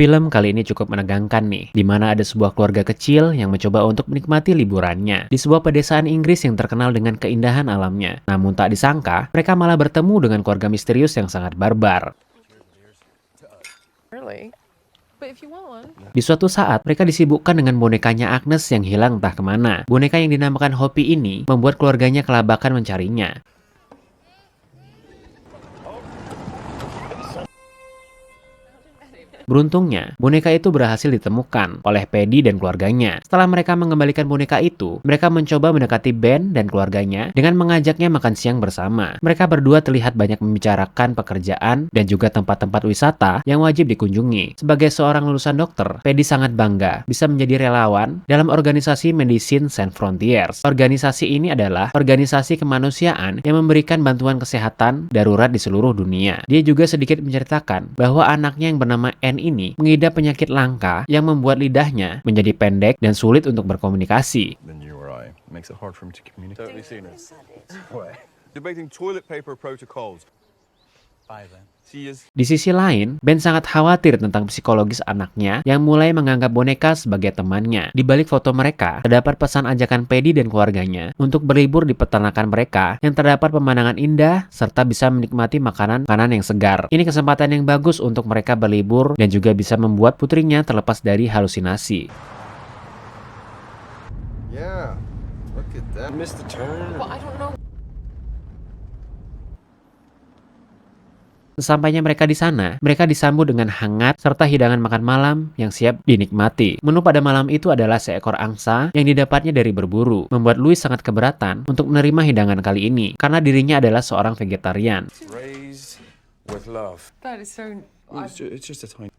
Film kali ini cukup menegangkan nih, di mana ada sebuah keluarga kecil yang mencoba untuk menikmati liburannya di sebuah pedesaan Inggris yang terkenal dengan keindahan alamnya. Namun tak disangka, mereka malah bertemu dengan keluarga misterius yang sangat barbar. Really? But if you want one. Di suatu saat, mereka disibukkan dengan bonekanya Agnes yang hilang entah kemana. Boneka yang dinamakan Hopi ini membuat keluarganya kelabakan mencarinya. Beruntungnya, boneka itu berhasil ditemukan oleh Paddy dan keluarganya. Setelah mereka mengembalikan boneka itu, mereka mencoba mendekati Ben dan keluarganya dengan mengajaknya makan siang bersama. Mereka berdua terlihat banyak membicarakan pekerjaan dan juga tempat-tempat wisata yang wajib dikunjungi. Sebagai seorang lulusan dokter, Paddy sangat bangga bisa menjadi relawan dalam organisasi Medicine Sans Frontiers. Organisasi ini adalah organisasi kemanusiaan yang memberikan bantuan kesehatan darurat di seluruh dunia. Dia juga sedikit menceritakan bahwa anaknya yang bernama Anne ini mengidap penyakit langka yang membuat lidahnya menjadi pendek dan sulit untuk berkomunikasi. Di sisi lain, Ben sangat khawatir tentang psikologis anaknya yang mulai menganggap boneka sebagai temannya. Di balik foto mereka, terdapat pesan ajakan Paddy dan keluarganya untuk berlibur di peternakan mereka yang terdapat pemandangan indah serta bisa menikmati makanan yang segar. Ini kesempatan yang bagus untuk mereka berlibur dan juga bisa membuat putrinya terlepas dari halusinasi. Yeah, look at that. Missed the turn. Well, I don't know. Sesampainya mereka di sana, mereka disambut dengan hangat serta hidangan makan malam yang siap dinikmati. Menu pada malam itu adalah seekor angsa yang didapatnya dari berburu, membuat Louis sangat keberatan untuk menerima hidangan kali ini karena dirinya adalah seorang vegetarian. Raised with love. That is so. It's just a tiny.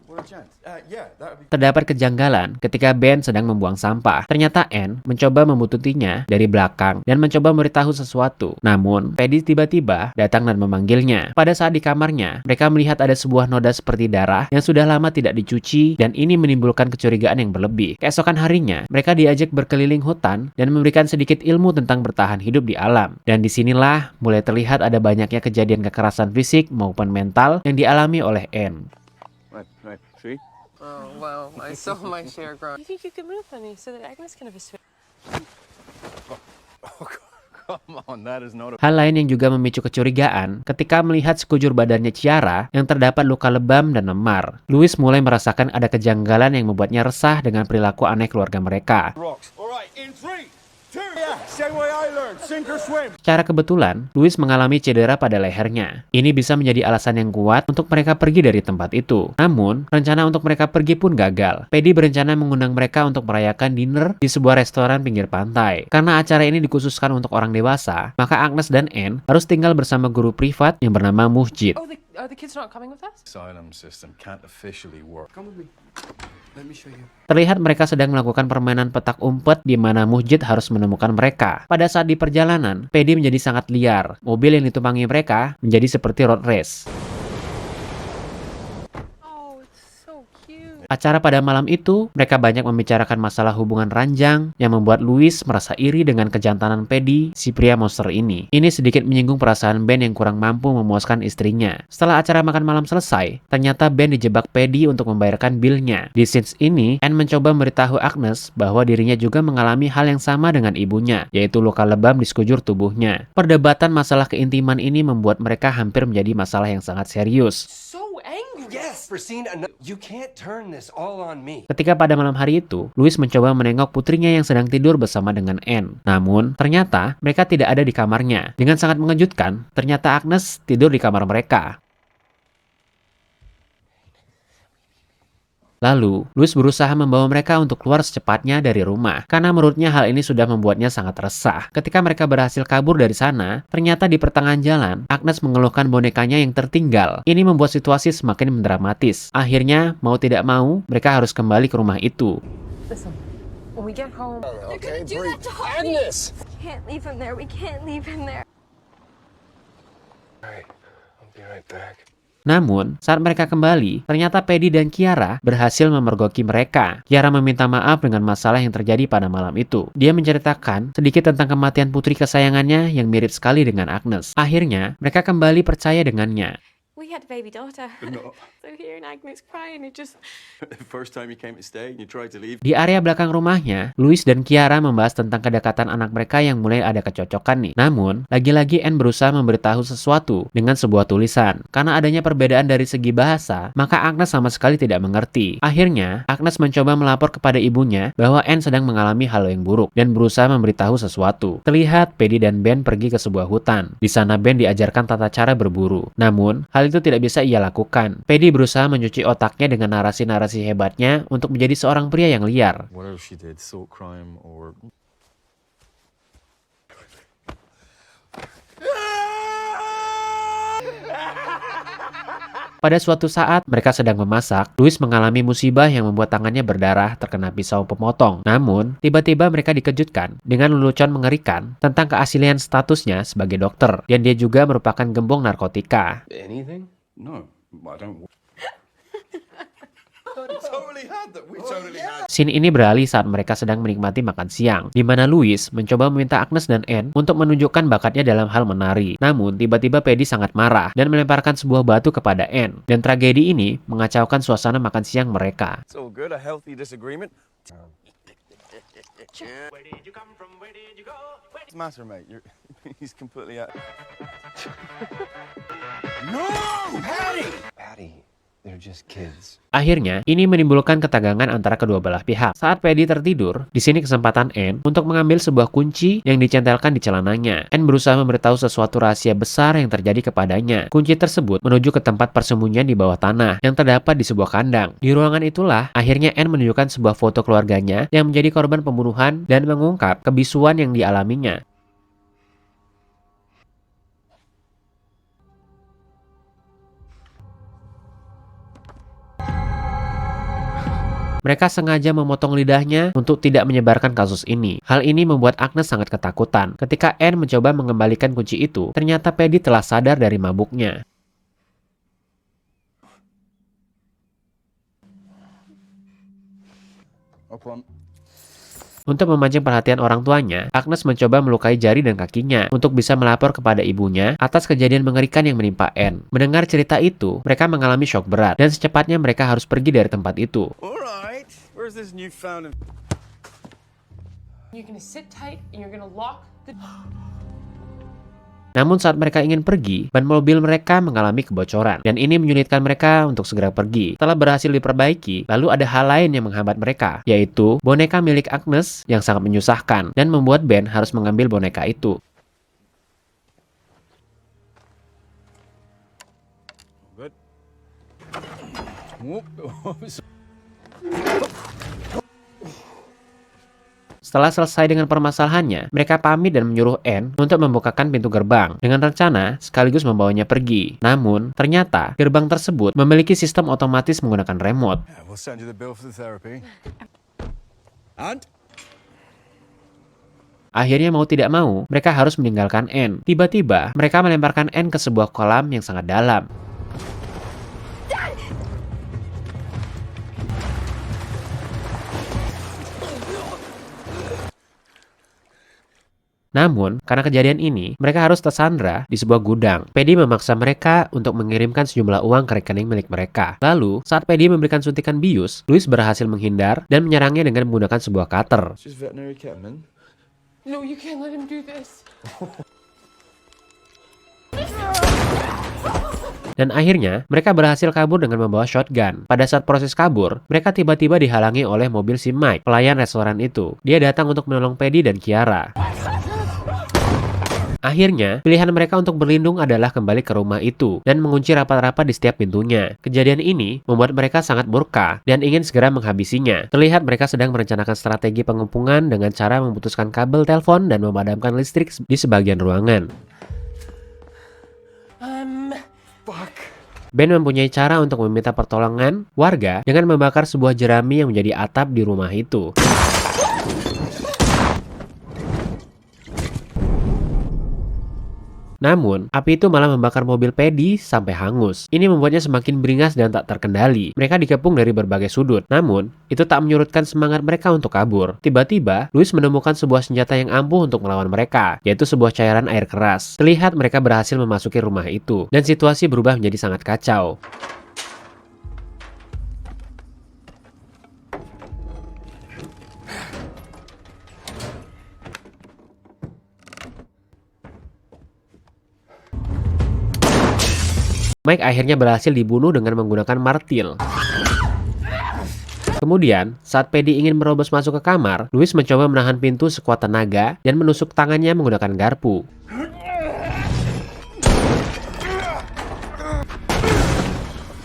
We're a chance. Yeah, that would be. Terdapat kejanggalan ketika Ben sedang membuang sampah. Ternyata Anne mencoba membuntuti-nya dari belakang dan mencoba memberitahu sesuatu. Namun, Paddy tiba-tiba datang dan memanggilnya. Pada saat di kamarnya, mereka melihat ada sebuah noda seperti darah yang sudah lama tidak dicuci dan ini menimbulkan kecurigaan yang berlebih. Keesokan harinya, mereka diajak berkeliling hutan dan memberikan sedikit ilmu tentang bertahan hidup di alam. Dan disinilah mulai terlihat ada banyaknya kejadian kekerasan fisik maupun mental yang dialami oleh Anne. Right. See? Oh well, I saw my share grow. You think you can move, honey, so that Agnes can have a swim? Oh, come on, that is not a. Hal lain yang juga memicu kecurigaan ketika melihat sekujur badannya Ciara yang terdapat luka lebam dan memar. Louis mulai merasakan ada kejanggalan yang membuatnya resah dengan perilaku aneh keluarga mereka. Rocks. All right, in 3, 2. Yeah, same way I learned. Sink or swim. Secara kebetulan, Louis mengalami cedera pada lehernya. Ini bisa menjadi alasan yang kuat untuk mereka pergi dari tempat itu. Namun, rencana untuk mereka pergi pun gagal. Paddy berencana mengundang mereka untuk merayakan dinner di sebuah restoran pinggir pantai. Karena acara ini dikhususkan untuk orang dewasa, maka Agnes dan Anne harus tinggal bersama guru privat yang bernama Muhjid. Oh, are the kids not coming with us? Asylum system can't officially work. Come with me. Let me show you. Terlihat mereka sedang melakukan permainan petak umpet di mana Muhjid harus menemukan mereka. Pada saat di perjalanan, Paddy menjadi sangat liar. Mobil yang ditumpangi mereka menjadi seperti road race. Oh, it's so cute. Acara pada malam itu, mereka banyak membicarakan masalah hubungan ranjang yang membuat Louis merasa iri dengan kejantanan Paddy, si pria monster ini. Ini sedikit menyinggung perasaan Ben yang kurang mampu memuaskan istrinya. Setelah acara makan malam selesai, ternyata Ben dijebak Paddy untuk membayarkan bilnya. Di scenes ini, Anne mencoba memberitahu Agnes bahwa dirinya juga mengalami hal yang sama dengan ibunya, yaitu luka lebam di sekujur tubuhnya. Perdebatan masalah keintiman ini membuat mereka hampir menjadi masalah yang sangat serius. So angry. Yes, Christine, you can't turn this all on me. Ketika pada malam hari itu, Louis mencoba menengok putrinya yang sedang tidur bersama dengan Anne. Namun, ternyata mereka tidak ada di kamarnya. Dengan sangat mengejutkan, ternyata Agnes tidur di kamar mereka. Lalu, Louis berusaha membawa mereka untuk keluar secepatnya dari rumah, karena menurutnya hal ini sudah membuatnya sangat resah. Ketika mereka berhasil kabur dari sana, ternyata di pertengahan jalan, Agnes mengeluhkan bonekanya yang tertinggal. Ini membuat situasi semakin mendramatis. Akhirnya, mau tidak mau, mereka harus kembali ke rumah itu. Listen, when we get home. Okay, do breathe. that to Harvey. Agnes! Can't leave him there. We can't leave him there. All right, I'll be right back. Namun, saat mereka kembali, ternyata Paddy dan Ciara berhasil memergoki mereka. Ciara meminta maaf dengan masalah yang terjadi pada malam itu. Dia menceritakan sedikit tentang kematian putri kesayangannya yang mirip sekali dengan Agnes. Akhirnya, mereka kembali percaya dengannya. We had a baby daughter. No. So hearing Agnes crying, it just... The first time you came to stay and you tried to leave. Di area belakang rumahnya, Louis dan Kiara membahas tentang kedekatan anak mereka yang mulai ada kecocokan nih. Namun, lagi-lagi Anne berusaha memberitahu sesuatu dengan sebuah tulisan. Karena adanya perbedaan dari segi bahasa, maka Agnes sama sekali tidak mengerti. Akhirnya, Agnes mencoba melapor kepada ibunya bahwa Anne sedang mengalami hal yang buruk dan berusaha memberitahu sesuatu. Terlihat Paddy dan Ben pergi ke sebuah hutan. Di sana Ben diajarkan tata cara berburu. Namun, hal itu tidak bisa ia lakukan. Paddy berusaha mencuci otaknya dengan narasi-narasi hebatnya untuk menjadi seorang pria yang liar. Whatever she did, thought crime or... Pada suatu saat, mereka sedang memasak, Louis mengalami musibah yang membuat tangannya berdarah terkena pisau pemotong. Namun, tiba-tiba mereka dikejutkan dengan lelucon mengerikan tentang keaslian statusnya sebagai dokter, dan dia juga merupakan gembong narkotika. Anything? No, I don't... totally had that. We totally had. Scene ini beralih saat mereka sedang menikmati makan siang, di mana Louis mencoba meminta Agnes dan Anne untuk menunjukkan bakatnya dalam hal menari. Namun, tiba-tiba Paddy sangat marah dan melemparkan sebuah batu kepada Anne. Dan tragedi ini mengacaukan suasana makan siang mereka. It's all good, a healthy disagreement. What's the matter, mate? He's completely out. No! Patty! Patty, they're just kids. Akhirnya, ini menimbulkan ketegangan antara kedua belah pihak. Saat Paddy tertidur, di sini kesempatan Anne untuk mengambil sebuah kunci yang dicentelkan di celananya. Anne berusaha memberitahu sesuatu rahasia besar yang terjadi kepadanya. Kunci tersebut menuju ke tempat persembunyian di bawah tanah yang terdapat di sebuah kandang. Di ruangan itulah, akhirnya Anne menunjukkan sebuah foto keluarganya yang menjadi korban pembunuhan dan mengungkap kebisuan yang dialaminya. Mereka sengaja memotong lidahnya untuk tidak menyebarkan kasus ini. Hal ini membuat Agnes sangat ketakutan. Ketika Anne mencoba mengembalikan kunci itu, ternyata Paddy telah sadar dari mabuknya. Untuk memancing perhatian orang tuanya, Agnes mencoba melukai jari dan kakinya untuk bisa melapor kepada ibunya atas kejadian mengerikan yang menimpa Anne. Mendengar cerita itu, mereka mengalami syok berat dan secepatnya mereka harus pergi dari tempat itu. Alright, where's this newfound... You're gonna sit tight and you're gonna lock the... Namun saat mereka ingin pergi, ban mobil mereka mengalami kebocoran, dan ini menyulitkan mereka untuk segera pergi. Setelah berhasil diperbaiki, lalu ada hal lain yang menghambat mereka, yaitu boneka milik Agnes yang sangat menyusahkan, dan membuat Ben harus mengambil boneka itu. Good. Setelah selesai dengan permasalahannya, mereka pamit dan menyuruh Anne untuk membukakan pintu gerbang dengan rencana sekaligus membawanya pergi. Namun, ternyata gerbang tersebut memiliki sistem otomatis menggunakan remote. Yeah, we'll send you the bill for the therapy. And? Akhirnya mau tidak mau, mereka harus meninggalkan Anne. Tiba-tiba, mereka melemparkan Anne ke sebuah kolam yang sangat dalam. Namun, karena kejadian ini, mereka harus tersandra di sebuah gudang. Paddy memaksa mereka untuk mengirimkan sejumlah uang ke rekening milik mereka. Lalu, saat Paddy memberikan suntikan bius, Louis berhasil menghindar dan menyerangnya dengan menggunakan sebuah cutter. It's just veterinary ketamine. No, you can't let him do this. Dan akhirnya, mereka berhasil kabur dengan membawa shotgun. Pada saat proses kabur, mereka tiba-tiba dihalangi oleh mobil si Mike, pelayan restoran itu. Dia datang untuk menolong Paddy dan Kiara. Akhirnya, pilihan mereka untuk berlindung adalah kembali ke rumah itu dan mengunci rapat-rapat di setiap pintunya. Kejadian ini membuat mereka sangat murka dan ingin segera menghabisinya. Terlihat mereka sedang merencanakan strategi pengepungan dengan cara memutuskan kabel telepon dan memadamkan listrik di sebagian ruangan. Ben mempunyai cara untuk meminta pertolongan warga dengan membakar sebuah jerami yang menjadi atap di rumah itu. Namun, api itu malah membakar mobil Paddy sampai hangus. Ini membuatnya semakin beringas dan tak terkendali. Mereka dikepung dari berbagai sudut. Namun, itu tak menyurutkan semangat mereka untuk kabur. Tiba-tiba, Louis menemukan sebuah senjata yang ampuh untuk melawan mereka, yaitu sebuah cairan air keras. Terlihat mereka berhasil memasuki rumah itu, dan situasi berubah menjadi sangat kacau. Mike akhirnya berhasil dibunuh dengan menggunakan martil. Kemudian, saat Paddy ingin merobos masuk ke kamar, Louis mencoba menahan pintu sekuat tenaga dan menusuk tangannya menggunakan garpu.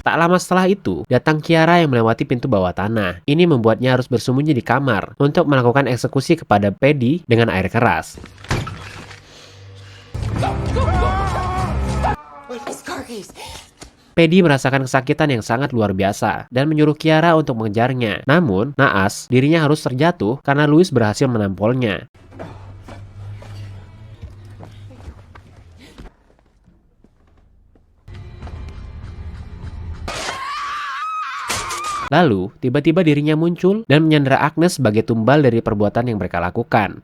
Tak lama setelah itu, datang Kiara yang melewati pintu bawah tanah. Ini membuatnya harus bersembunyi di kamar untuk melakukan eksekusi kepada Paddy dengan air keras. Paddy merasakan kesakitan yang sangat luar biasa dan menyuruh Kiara untuk mengejarnya. Namun, naas, dirinya harus terjatuh karena Louis berhasil menampolnya. Lalu, tiba-tiba dirinya muncul dan menyandera Agnes sebagai tumbal dari perbuatan yang mereka lakukan.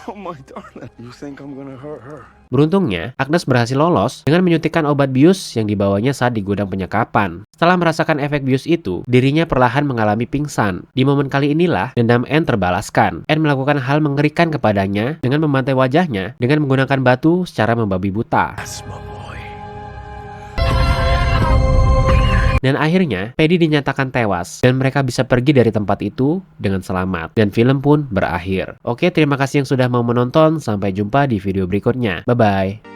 Oh my darling, you think I'm gonna hurt her? Beruntungnya, Agnes berhasil lolos dengan menyuntikkan obat bius yang dibawanya saat di gudang penyekapan. Setelah merasakan efek bius itu, dirinya perlahan mengalami pingsan. Di momen kali inilah, dendam Anne terbalaskan. Anne melakukan hal mengerikan kepadanya dengan membantai wajahnya dengan menggunakan batu secara membabi buta. That's my boy. Dan akhirnya, Paddy dinyatakan tewas, dan mereka bisa pergi dari tempat itu dengan selamat. Dan film pun berakhir. Oke, terima kasih yang sudah mau menonton. Sampai jumpa di video berikutnya. Bye-bye.